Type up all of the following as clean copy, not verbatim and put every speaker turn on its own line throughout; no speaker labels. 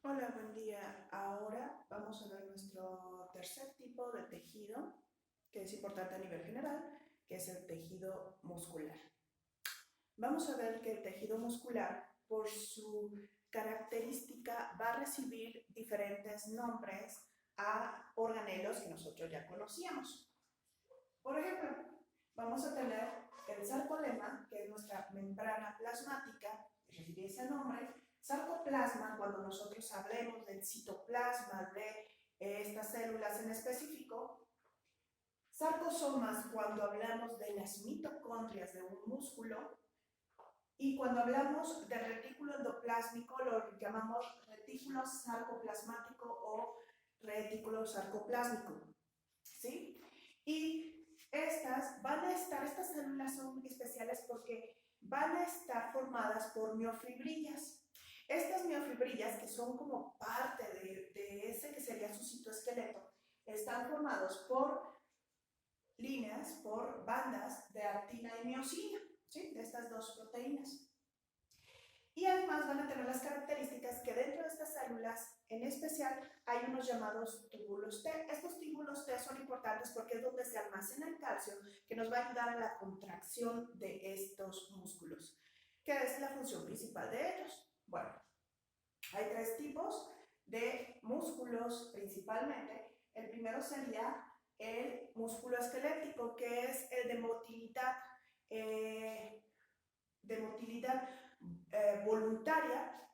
Hola, buen día. Ahora vamos a ver nuestro tercer tipo de tejido, que es importante a nivel general, que es el tejido muscular. Vamos a ver que el tejido muscular, por su característica, va a recibir diferentes nombres a organelos que nosotros ya conocíamos. Por ejemplo, vamos a tener el sarcolema, que es nuestra membrana plasmática, que recibe ese nombre. Sarcoplasma, cuando nosotros hablemos del citoplasma de estas células en específico. Sarcosomas, cuando hablamos de las mitocondrias de un músculo. Y cuando hablamos de retículo endoplásmico, lo llamamos retículo sarcoplasmático o retículo sarcoplásmico. ¿Sí? Y estas células son especiales porque van a estar formadas por miofibrillas. Estas miofibrillas, que son como parte de ese que sería su citoesqueleto, están formados por líneas, por bandas de actina y miosina, ¿sí? De estas dos proteínas. Y además van a tener las características que dentro de estas células, en especial, hay unos llamados túbulos T. Estos túbulos T son importantes porque es donde se almacena el calcio que nos va a ayudar a la contracción de estos músculos, que es la función principal de ellos. Bueno, hay tres tipos de músculos principalmente. El primero sería el músculo esquelético, que es el de motilidad voluntaria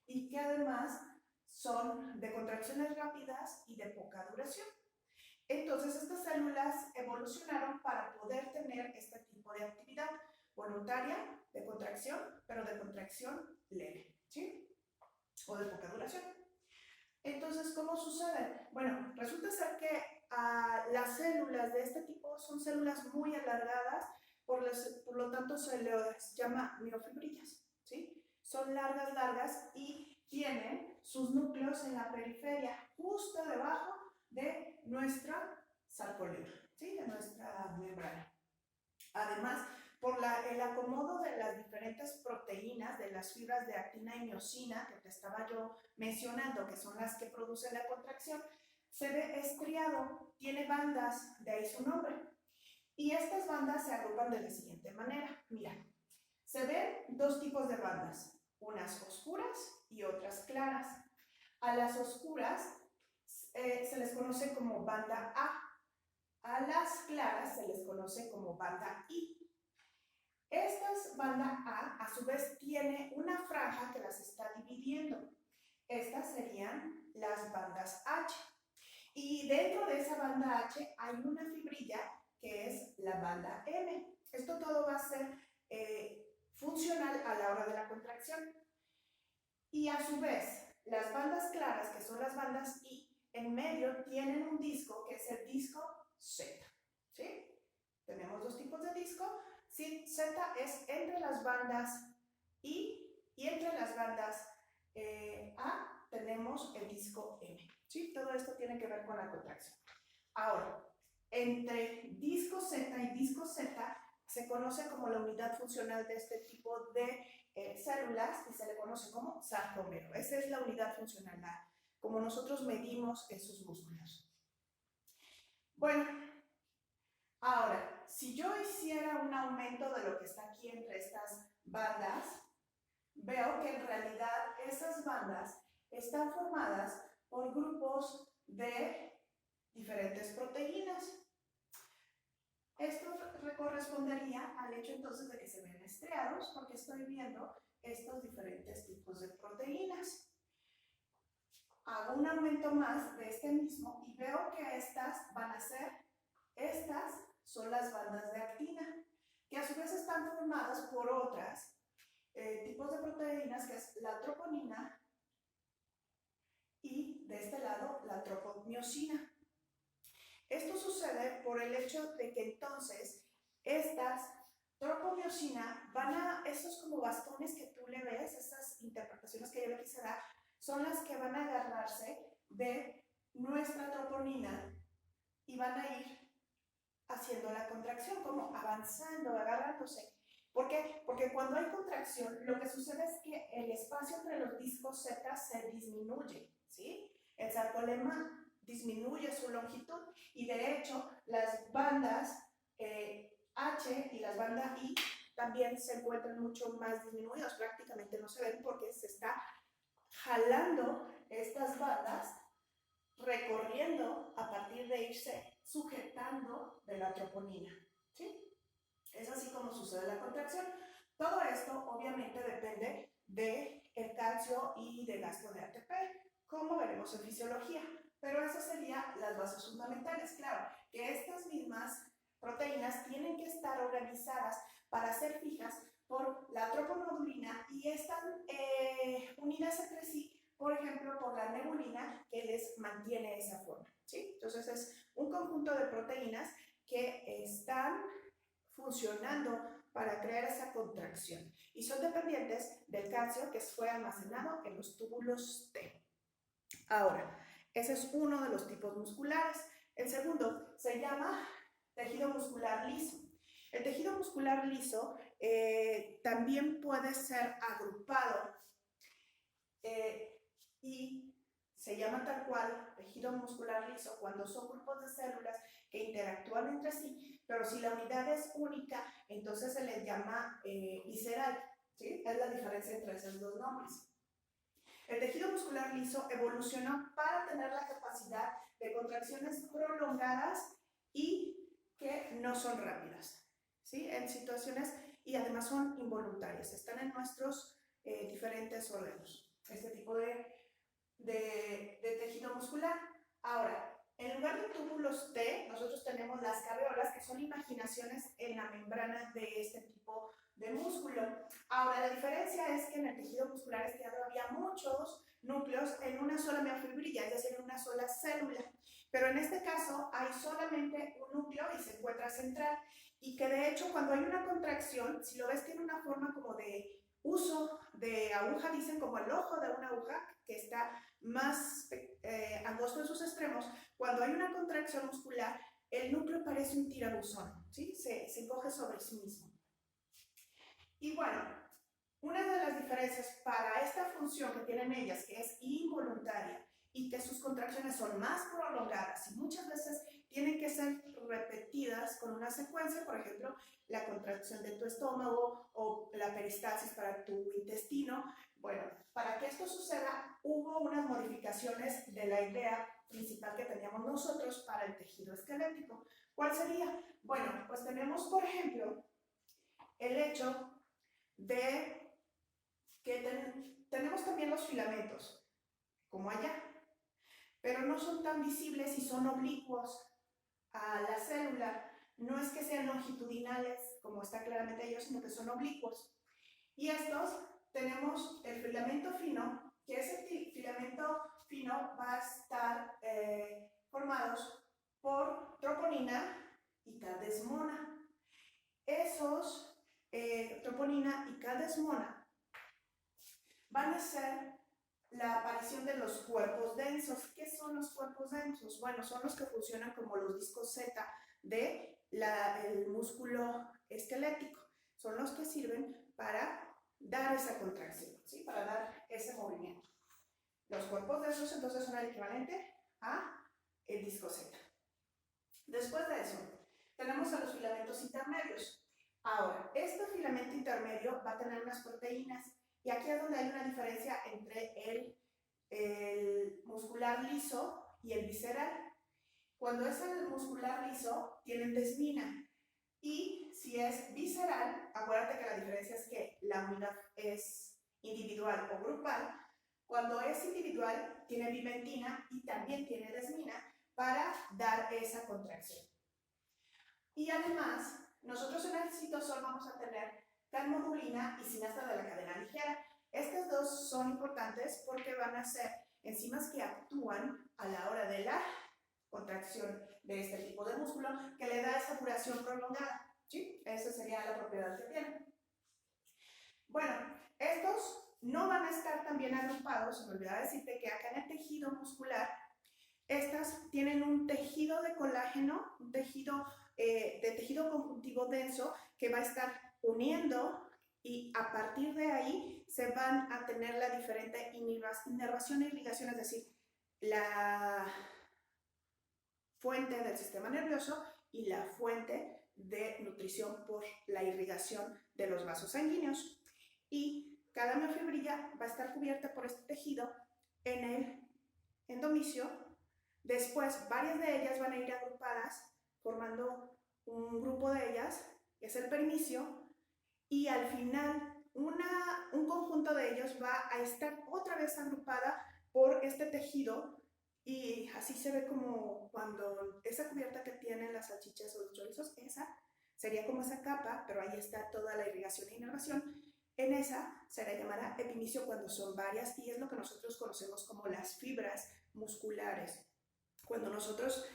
y que además son de contracciones rápidas y de poca duración. Entonces, estas células evolucionaron para poder tener este tipo de actividad voluntaria, de contracción, pero de contracción leve, ¿sí? O de poca duración. Entonces, ¿cómo sucede? Bueno, resulta ser que las células de este tipo son células muy alargadas, por lo tanto se les llama miofibrillas, ¿sí? Son largas y tienen sus núcleos en la periferia, justo debajo de nuestra sarcóleo, ¿sí? De nuestra membrana. Además, por el acomodo de las diferentes proteínas, de las fibras de actina y miosina, que te estaba yo mencionando, que son las que producen la contracción, se ve estriado, tiene bandas, de ahí su nombre. Y estas bandas se agrupan de la siguiente manera. Mira, se ven dos tipos de bandas, unas oscuras y otras claras. A las oscuras se les conoce como banda A las claras se les conoce como banda I. Estas banda A su vez tiene una franja que las está dividiendo. Estas serían las bandas H. Y dentro de esa banda H hay una fibrilla que es la banda M. Esto todo va a ser funcional a la hora de la contracción. Y a su vez, las bandas claras, que son las bandas I, en medio tienen un disco que es el disco Z. ¿Sí? Tenemos dos tipos de disco. Sí, Z es entre las bandas I y entre las bandas A tenemos el disco M. ¿Sí? Todo esto tiene que ver con la contracción. Ahora, entre disco Z y disco Z se conoce como la unidad funcional de este tipo de células y se le conoce como sarcómero. Esa es la unidad funcional, como nosotros medimos esos músculos. Bueno, ahora, si yo hiciera un aumento de lo que está aquí entre estas bandas, veo que en realidad esas bandas están formadas por grupos de diferentes proteínas. Esto correspondería al hecho entonces de que se ven estriados porque estoy viendo estos diferentes tipos de proteínas. Hago un aumento más de este mismo y veo que estas son las bandas de actina, que a su vez están formadas por otras tipos de proteínas, que es la troponina y de este lado la tropomiosina. Esto sucede por el hecho de que entonces estas tropomiosina esos como bastones que tú le ves, esas interpretaciones que yo le quise dar, son las que van a agarrarse de nuestra troponina y van a ir haciendo la contracción, como avanzando, agarrándose. ¿Por qué? Porque cuando hay contracción, lo que sucede es que el espacio entre los discos Z se disminuye, ¿sí? El sarcolema disminuye su longitud y de hecho las bandas H y las bandas I también se encuentran mucho más disminuidas, prácticamente no se ven porque se está jalando estas bandas, recorriendo a partir de irse sujetando de la troponina, ¿sí? Es así como sucede la contracción. Todo esto obviamente depende del calcio y del gasto de ATP, como veremos en fisiología. Pero esas serían las bases fundamentales. Claro, que estas mismas proteínas tienen que estar organizadas para ser fijas por la troponodulina y están unidas entre sí, por ejemplo, por la nebulina que les mantiene esa forma, ¿sí? Entonces es un conjunto de proteínas que están funcionando para crear esa contracción y son dependientes del calcio que fue almacenado en los túbulos T. Ahora, ese es uno de los tipos musculares. El segundo se llama tejido muscular liso. El tejido muscular liso también puede ser agrupado y se llama tal cual tejido muscular liso cuando son grupos de células que interactúan entre sí, pero si la unidad es única, entonces se les llama visceral, ¿sí? Es la diferencia entre esos dos nombres. El tejido muscular liso evolucionó para tener la capacidad de contracciones prolongadas y que no son rápidas, ¿sí? En situaciones, y además son involuntarias, están en nuestros diferentes órganos, este tipo de tejido muscular. Ahora, en lugar de túbulos T, nosotros tenemos las caveolas, que son imaginaciones en la membrana de este tipo de músculo. Ahora, la diferencia es que en el tejido muscular estirado había muchos núcleos en una sola miofibrilla, es decir, en una sola célula. Pero en este caso hay solamente un núcleo y se encuentra central. Y que de hecho, cuando hay una contracción, si lo ves, tiene una forma como de uso de aguja, dicen como el ojo de una aguja, que está más angosto en sus extremos. Cuando hay una contracción muscular, el núcleo parece un tirabuzón, ¿sí? Se encoge sobre sí mismo. Y bueno, una de las diferencias para esta función que tienen ellas, que es involuntaria y que sus contracciones son más prolongadas y muchas veces tienen que ser repetidas con una secuencia, por ejemplo, la contracción de tu estómago o la peristalsis para tu intestino. Bueno, para que esto suceda, hubo unas modificaciones de la idea principal que teníamos nosotros para el tejido esquelético. ¿Cuál sería? Bueno, pues tenemos, por ejemplo, el hecho de que tenemos también los filamentos, como allá, pero no son tan visibles y son oblicuos a la célula. No es que sean longitudinales, como está claramente ellos, sino que son oblicuos. Y estos tenemos el filamento fino, que ese filamento fino va a estar formados por troponina y cadesmona. Esos, troponina y cadesmona, van a ser la aparición de los cuerpos densos. ¿Qué son los cuerpos densos? Bueno, son los que funcionan como los discos Z del músculo esquelético. Son los que sirven para dar esa contracción, ¿sí? Para dar ese movimiento. Los cuerpos densos entonces son el equivalente a el disco Z. Después de eso, tenemos a los filamentos intermedios. Ahora, este filamento intermedio va a tener unas proteínas y aquí es donde hay una diferencia entre el muscular liso y el visceral. Cuando es el muscular liso, tienen desmina. Y si es visceral, acuérdate que la diferencia es que la unidad es individual o grupal. Cuando es individual, tiene bimentina y también tiene desmina para dar esa contracción. Y además, nosotros en el citosol vamos a tener calmodulina y sinasa de la cadena ligera. Estas dos son importantes porque van a ser enzimas que actúan a la hora de la contracción de este tipo de músculo que le da esa duración prolongada, ¿sí? Esa sería la propiedad que tienen. Bueno, estos no van a estar también agrupados, se me olvidaba decirte que acá en el tejido muscular, estas tienen un tejido de colágeno, un tejido de tejido conjuntivo denso que va a estar uniendo y a partir de ahí se van a tener la diferente inervación e irrigación, es decir, la fuente del sistema nervioso y la fuente de nutrición por la irrigación de los vasos sanguíneos. Y cada miofibrilla va a estar cubierta por este tejido en el endomisio. Después, varias de ellas van a ir agrupadas, formando un grupo de ellas, que es el perimisio, y al final un conjunto de ellos va a estar otra vez agrupada por este tejido, y así se ve como cuando esa cubierta que tienen las salchichas o los chorizos, esa sería como esa capa, pero ahí está toda la irrigación e inervación. En esa se le llamará epimisio cuando son varias, y es lo que nosotros conocemos como las fibras musculares. Cuando nosotros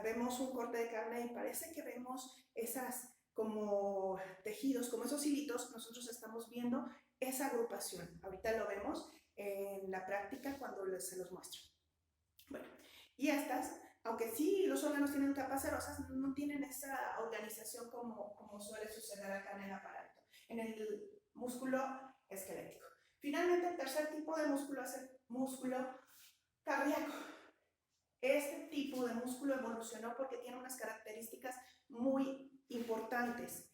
vemos un corte de carne y parece que vemos esas como tejidos, como esos hilitos, nosotros estamos viendo esa agrupación. Ahorita lo vemos en la práctica cuando se los muestro. Bueno, y estas, aunque sí los órganos tienen capas serosas, no tienen esa organización como suele suceder acá en el aparato, en el músculo esquelético. Finalmente, el tercer tipo de músculo es el músculo cardíaco. Este tipo de músculo evolucionó porque tiene unas características muy importantes.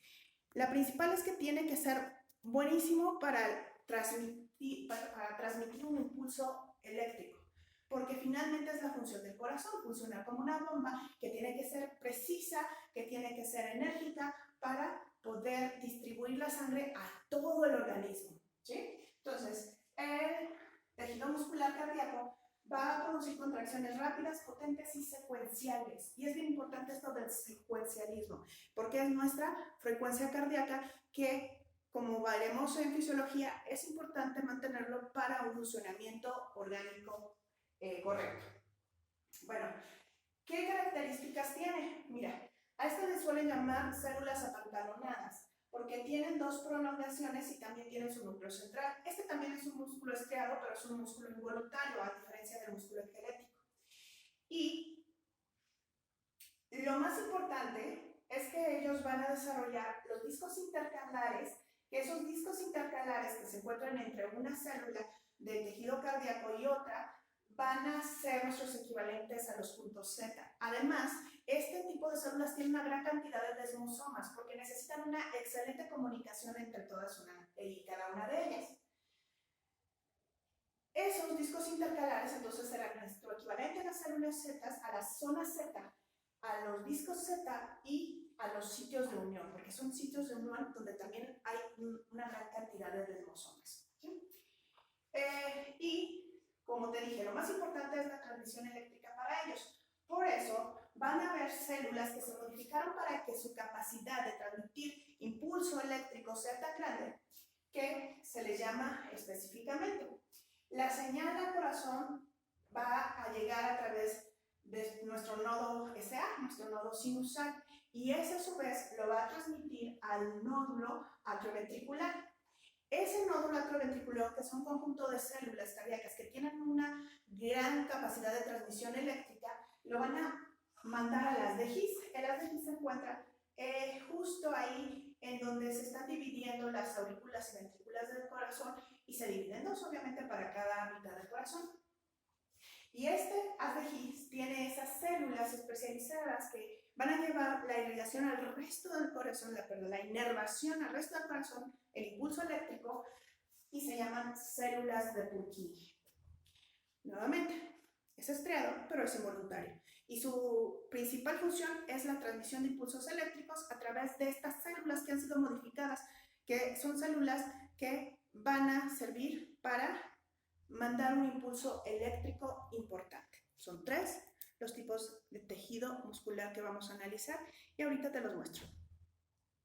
La principal es que tiene que ser buenísimo para transmitir un impulso eléctrico, porque finalmente es la función del corazón, funciona como una bomba que tiene que ser precisa, que tiene que ser enérgica para poder distribuir la sangre a todo el organismo, ¿sí? Entonces, el tejido muscular cardíaco va a producir contracciones rápidas, potentes y secuenciales. Y es bien importante esto del secuencialismo, porque es nuestra frecuencia cardíaca que, como veremos en fisiología, es importante mantenerlo para un funcionamiento orgánico correcto. Bueno, ¿qué características tiene? Mira, a estas le suelen llamar células apantalonadas, porque tienen dos prolongaciones y también tienen su núcleo central. Este también es un músculo estriado, pero es un músculo involuntario, a diferencia del músculo esquelético. Y lo más importante es que ellos van a desarrollar los discos intercalares, que esos discos intercalares que se encuentran entre una célula del tejido cardíaco y otra, van a ser nuestros equivalentes a los puntos Z. Además, este tipo de células tienen una gran cantidad de desmosomas porque necesitan una excelente comunicación entre todas y cada una de ellas. Esos discos intercalares entonces serán nuestro equivalente a las células Z, a las zonas Z, a los discos Z y a los sitios de unión, porque son sitios de unión donde también hay una gran cantidad de desmosomas, ¿sí? Y como te dije, lo más importante es la transmisión eléctrica para ellos. Por eso van a haber células que se modificaron para que su capacidad de transmitir impulso eléctrico sea tan grande que se les llama específicamente. La señal al corazón va a llegar a través de nuestro nodo SA, nuestro nodo sinusal, y ese a su vez lo va a transmitir al nódulo atrioventricular. Ese nódulo atrioventricular, que es un conjunto de células cardíacas que tienen una gran capacidad de transmisión eléctrica, lo van a mandar a las de His. El haz de His se encuentra justo ahí en donde se están dividiendo las aurículas y ventrículas del corazón, y se dividen dos, obviamente, para cada mitad del corazón. Y este haz de His tiene esas células especializadas que van a llevar la irrigación al resto del corazón, la inervación al resto del corazón, el impulso eléctrico, y se llaman células de Purkinje. Nuevamente, es estriado, pero es involuntario. Y su principal función es la transmisión de impulsos eléctricos a través de estas células que han sido modificadas, que son células que van a servir para mandar un impulso eléctrico importante. Son 3 los tipos de tejido muscular que vamos a analizar y ahorita te los muestro.